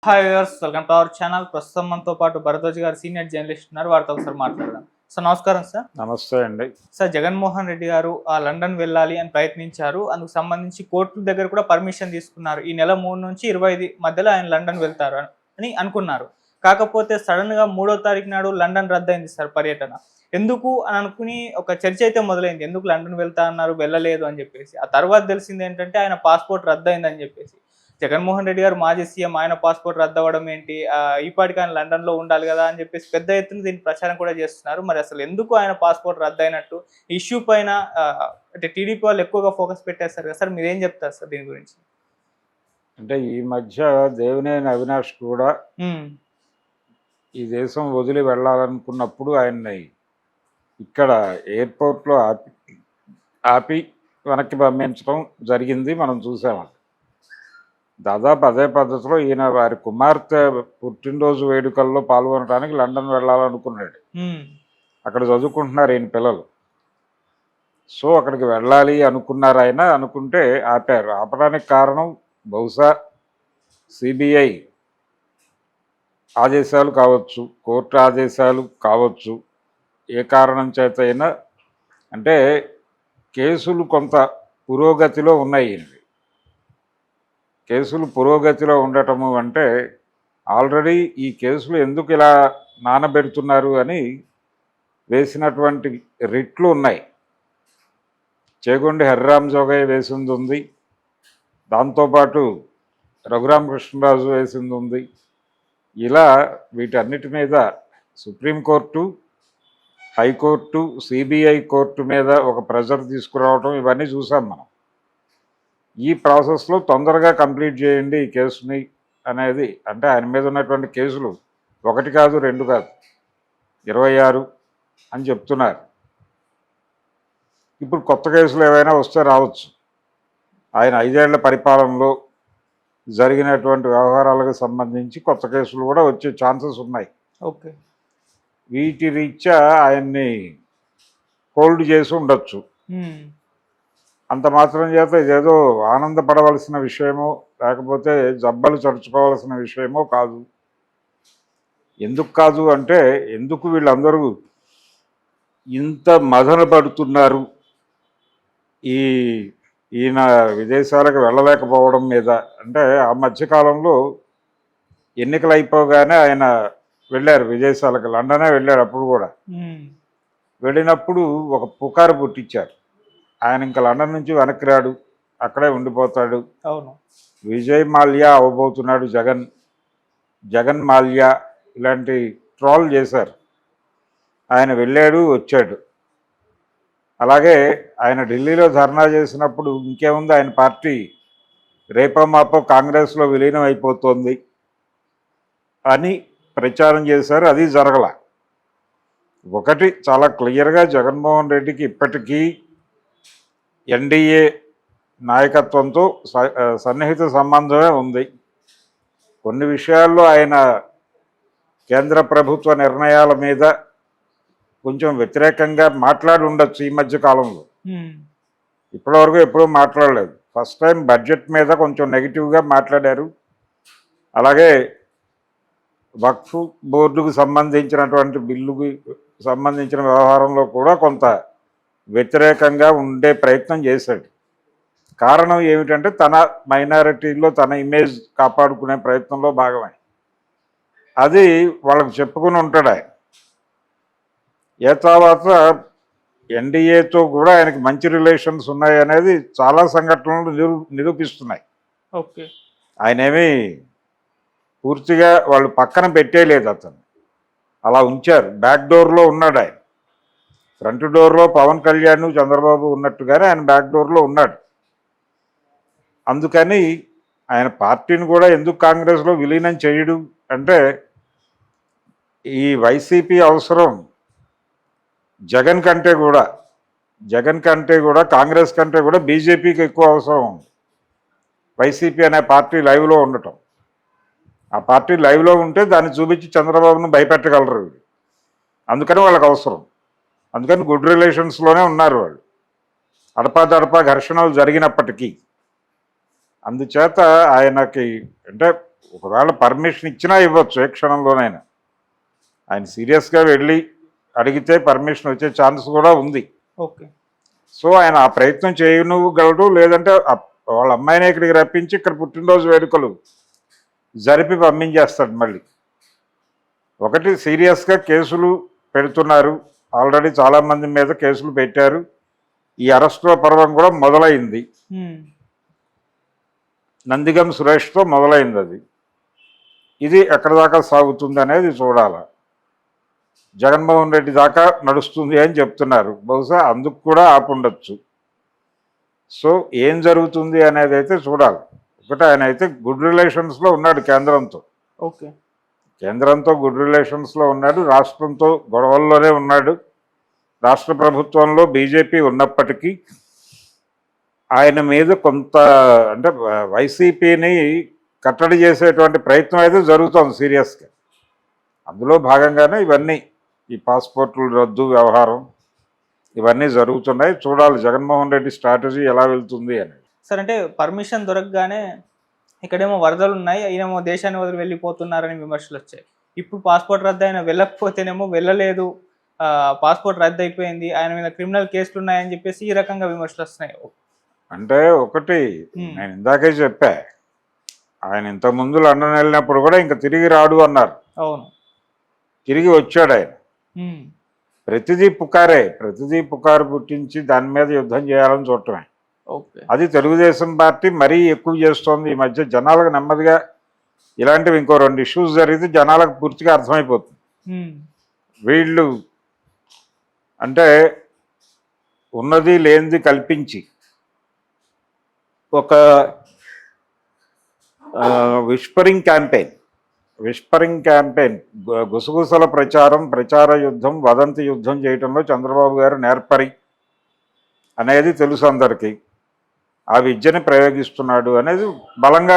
Hi viewers, welcome to our channel. ప్రస్తుతం మనతో పాటు భరద్వాజ్ గారు సీనియర్ జర్నలిస్ట్ ఉన్నారు. వారితో ఒకసారి మాట్లాడదాం. సార్ నమస్కారం. సార్ నమస్తే అండి. సార్, జగన్మోహన్ రెడ్డి గారు లండన్ వెళ్ళాలి అని ప్రయత్నించారు. అందుకు సంబంధించి కోర్టుల దగ్గర కూడా పర్మిషన్ తీసుకున్నారు. ఈ నెల 3 నుంచి 25 మధ్యలో ఆయన లండన్ వెళ్తారు అని అనుకున్నారు. కాకపోతే సడన్ గా 3వ తారీఖు నాడు లండన్ రద్దయింది సార్ పర్యటన. ఎందుకు అని అనుకుని ఒక చర్చ అయితే మొదలైంది. ఎందుకు లండన్ వెళ్తా అన్నారు, వెళ్ళలేదు అని చెప్పేసి. ఆ తర్వాత తెలిసింది ఏంటంటే ఆయన పాస్పోర్ట్ రద్దయిందని చెప్పేసి. జగన్మోహన్ రెడ్డి గారు మాజీ సీఎం, ఆయన పాస్పోర్ట్ రద్దవడం ఏంటి, ఈపాటికి ఆయన లండన్ లో ఉండాలి కదా అని చెప్పేసి పెద్ద ఎత్తున దీని ప్రచారం కూడా చేస్తున్నారు. మరి అసలు ఎందుకు ఆయన పాస్పోర్ట్ రద్దయినట్టు ఇష్యూ పైన అంటే టీడీపీ వాళ్ళు ఎక్కువగా ఫోకస్ పెట్టేస్తారు కదా సార్, మీరేం చెప్తారు సార్ దీని గురించి? అంటే ఈ మధ్య దేవినేని అవినాష్ కూడా ఈ దేశం వదిలి వెళ్ళాలనుకున్నప్పుడు ఆయన్ని ఇక్కడ ఎయిర్పోర్ట్లో ఆపి వెనక్కి పంపించడం జరిగింది, మనం చూసామండి. దాదాపు అదే పద్ధతిలో ఈయన వారి కుమార్తె పుట్టినరోజు వేడుకల్లో పాల్గొనడానికి లండన్ వెళ్ళాలనుకున్నాడు. అక్కడ చదువుకుంటున్నారు ఈయన పిల్లలు. సో అక్కడికి వెళ్ళాలి అనుకున్నారు. ఆయన అనుకుంటే ఆపారు. ఆపడానికి కారణం బహుశా సిబిఐ ఆదేశాలు కావచ్చు, కోర్టు ఆదేశాలు కావచ్చు. ఏ కారణం చేత అయినా, అంటే కేసులు కొంత పురోగతిలో ఉన్నాయి. కేసులు పురోగతిలో ఉండటము అంటే ఆల్రెడీ ఈ కేసులు ఎందుకు ఇలా నానబెడుతున్నారు అని వేసినటువంటి రిట్లు ఉన్నాయి. చేగొండి హరిరామ్ జోగయ్య వేసింది ఉంది, దాంతోపాటు రఘురామకృష్ణరాజు వేసింది ఉంది. ఇలా వీటన్నిటి మీద సుప్రీంకోర్టు, హైకోర్టు, సిబిఐ కోర్టు మీద ఒక ప్రెజర్ తీసుకురావడం ఇవన్నీ చూసాం మనం. ఈ ప్రాసెస్లో తొందరగా కంప్లీట్ చేయండి ఈ కేసుని అనేది, అంటే ఆయన మీద ఉన్నటువంటి కేసులు 1 కాదు 2 కాదు 26 అని చెప్తున్నారు. ఇప్పుడు కొత్త కేసులు ఏవైనా వస్తే రావచ్చు. ఆయన 5 ఏళ్ల పరిపాలనలో జరిగినటువంటి వ్యవహారాలకు సంబంధించి కొత్త కేసులు కూడా వచ్చే ఛాన్సెస్ ఉన్నాయి. ఓకే, వీటి రీత్యా ఆయన్ని హోల్డ్ చేసి ఉండొచ్చు. అంత మాత్రం చేత ఇదేదో ఆనందపడవలసిన విషయమో లేకపోతే జబ్బలు చరుచుకోవాల్సిన విషయమో కాదు. ఎందుకు కాదు అంటే, ఎందుకు వీళ్ళందరూ ఇంత మదన పడుతున్నారు ఈయన విదేశాలకు వెళ్ళలేకపోవడం మీద అంటే, ఆ మధ్యకాలంలో ఎన్నికలు అయిపోగానే ఆయన వెళ్ళారు విదేశాలకు, లండనే వెళ్ళారు. అప్పుడు కూడా వెళ్ళినప్పుడు ఒక పుకారు పుట్టించారు, ఆయన ఇంకా లండన్ నుంచి వెనక్కి రాడు, అక్కడే ఉండిపోతాడు, అవును, విజయ్ మాల్యా అవ్వబోతున్నాడు జగన్ మాల్యా, ఇలాంటి ట్రోల్ చేశారు. ఆయన వెళ్ళాడు, వచ్చాడు. అలాగే ఆయన ఢిల్లీలో ధర్నా చేసినప్పుడు ఇంకేముంది, ఆయన పార్టీ రేపో మాపో కాంగ్రెస్లో విలీనం అయిపోతుంది అని ప్రచారం చేశారు. అది జరగల. ఒకటి చాలా క్లియర్గా జగన్మోహన్ రెడ్డికి ఇప్పటికీ ఎన్డీఏ నాయకత్వంతో సన్నిహిత సంబంధమే ఉంది. కొన్ని విషయాల్లో ఆయన కేంద్ర ప్రభుత్వ నిర్ణయాల మీద కొంచెం వ్యతిరేకంగా మాట్లాడి ఉండొచ్చు ఈ మధ్య కాలంలో. ఇప్పటివరకు ఎప్పుడూ మాట్లాడలేదు. ఫస్ట్ టైం బడ్జెట్ మీద కొంచెం నెగిటివ్గా మాట్లాడారు. అలాగే వక్ఫ్ బోర్డుకు సంబంధించినటువంటి బిల్లుకి సంబంధించిన వ్యవహారంలో కూడా కొంత వ్యతిరేకంగా ఉండే ప్రయత్నం చేశాడు. కారణం ఏమిటంటే, తన మైనారిటీలో తన ఇమేజ్ కాపాడుకునే ప్రయత్నంలో భాగమే. అది వాళ్ళకు చెప్పుకుని ఉంటాడు ఆయన. ఏ తర్వాత ఎన్డీఏతో కూడా ఆయనకి మంచి రిలేషన్స్ ఉన్నాయి అనేది చాలా సంఘటనలు నిరూపిస్తున్నాయి. ఓకే, ఆయనేమి పూర్తిగా వాళ్ళు పక్కన పెట్టేయలేదు, అతను అలా ఉంచారు. బ్యాక్ డోర్లో ఉన్నాడు ఆయన. ఫ్రంట్ డోర్లో పవన్ కళ్యాణ్, చంద్రబాబు ఉన్నట్టుగానే ఆయన బ్యాక్ డోర్లో ఉన్నాడు. అందుకని ఆయన పార్టీని కూడా ఎందుకు కాంగ్రెస్లో విలీనం చేయడు అంటే, ఈ వైసీపీ అవసరం జగన్ కంటే కూడా కాంగ్రెస్ కంటే కూడా బీజేపీకి ఎక్కువ అవసరం ఉంది. వైసీపీ అనే పార్టీ లైవ్లో ఉండటం. ఆ పార్టీ లైవ్లో ఉంటే దాన్ని చూపించి చంద్రబాబును భయపెట్టగలరు. అందుకని వాళ్ళకి అవసరం. అందుకని గుడ్ రిలేషన్స్లోనే ఉన్నారు వాళ్ళు, అడపాదడపా ఘర్షణలు జరిగినప్పటికీ. అందుచేత ఆయనకి అంటే ఒకవేళ పర్మిషన్ ఇచ్చినా ఇవ్వచ్చు ఏ క్షణంలోనైనా. ఆయన సీరియస్గా వెళ్ళి అడిగితే పర్మిషన్ వచ్చే ఛాన్స్ కూడా ఉంది. ఓకే. సో ఆయన ఆ ప్రయత్నం చేయగలడు, లేదంటే వాళ్ళ అమ్మాయిని ఇక్కడికి రప్పించి ఇక్కడ పుట్టినరోజు వేడుకలు జరిపి పంపించేస్తాడు మళ్ళీ. ఒకటి సీరియస్గా కేసులు పెడుతున్నారు, ఆల్రెడీ చాలామంది మీద కేసులు పెట్టారు. ఈ అరెస్టుల పర్వం కూడా మొదలైంది. నందిగం సురేష్తో మొదలైంది అది. ఇది ఎక్కడి దాకా సాగుతుంది అనేది చూడాలి. జగన్మోహన్ రెడ్డి దాకా నడుస్తుంది అని చెప్తున్నారు, బహుశా అందుకు కూడా ఆపుండొచ్చు. సో ఏం జరుగుతుంది అనేది అయితే చూడాలి. ఒకటి ఆయన అయితే గుడ్ రిలేషన్స్లో ఉన్నాడు కేంద్రంతో. ఓకే. కేంద్రంతో గుడ్ రిలేషన్స్లో ఉన్నాడు, రాష్ట్రంతో గొడవల్లోనే ఉన్నాడు. రాష్ట్ర ప్రభుత్వంలో బీజేపీ ఉన్నప్పటికీ ఆయన మీద కొంత అంటే వైసీపీని కట్టడి చేసేటువంటి ప్రయత్నం అయితే జరుగుతోంది సీరియస్గా. అందులో భాగంగానే ఇవన్నీ ఈ పాస్పోర్టులు రద్దు వ్యవహారం ఇవన్నీ జరుగుతున్నాయి. చూడాలి జగన్మోహన్ రెడ్డి స్ట్రాటజీ ఎలా వెళ్తుంది అని. సార్ అంటే పర్మిషన్ దొరకగానే ఇక్కడేమో వరదలు ఉన్నాయి, ఈయనేమో దేశాన్ని వదిలి వెళ్ళిపోతున్నారని విమర్శలు వచ్చాయి. ఇప్పుడు పాస్పోర్ట్ రద్దు అయినా వెళ్ళకపోతేనేమో వెళ్ళలేదు, పాస్పోర్ట్ రద్దు అయిపోయింది, ఆయన మీద క్రిమినల్ కేసులు ఉన్నాయని చెప్పేసి ఈ రకంగా విమర్శలు వస్తున్నాయి. అంటే ఒకటి నేను ఇందాకే చెప్పా, ఆయన ఇంతకుముందు లండన్ వెళ్ళినప్పుడు కూడా ఇంకా తిరిగి రాడు అన్నారు. అవును. తిరిగి వచ్చాడు ఆయన. ప్రతిదీ పుకారు పుట్టించి దాని మీద యుద్ధం చేయాలని చూడటమే. అది తెలుగుదేశం పార్టీ మరీ ఎక్కువ చేస్తోంది ఈ మధ్య. జనాలకు నెమ్మదిగా ఇలాంటివి ఇంకో 2 ఇష్యూస్ జరిగితే జనాలకు పూర్తిగా అర్థమైపోతుంది. వీళ్ళు అంటే ఉన్నది లేనిది కల్పించి ఒక విస్పరింగ్ క్యాంపెయిన్ గుసగుసల ప్రచార యుద్ధం, వదంతి యుద్ధం చేయటంలో చంద్రబాబు గారు నేర్పరి అనేది తెలుసు అందరికీ. ఆ విద్యని ప్రయోగిస్తున్నాడు అనేది బలంగా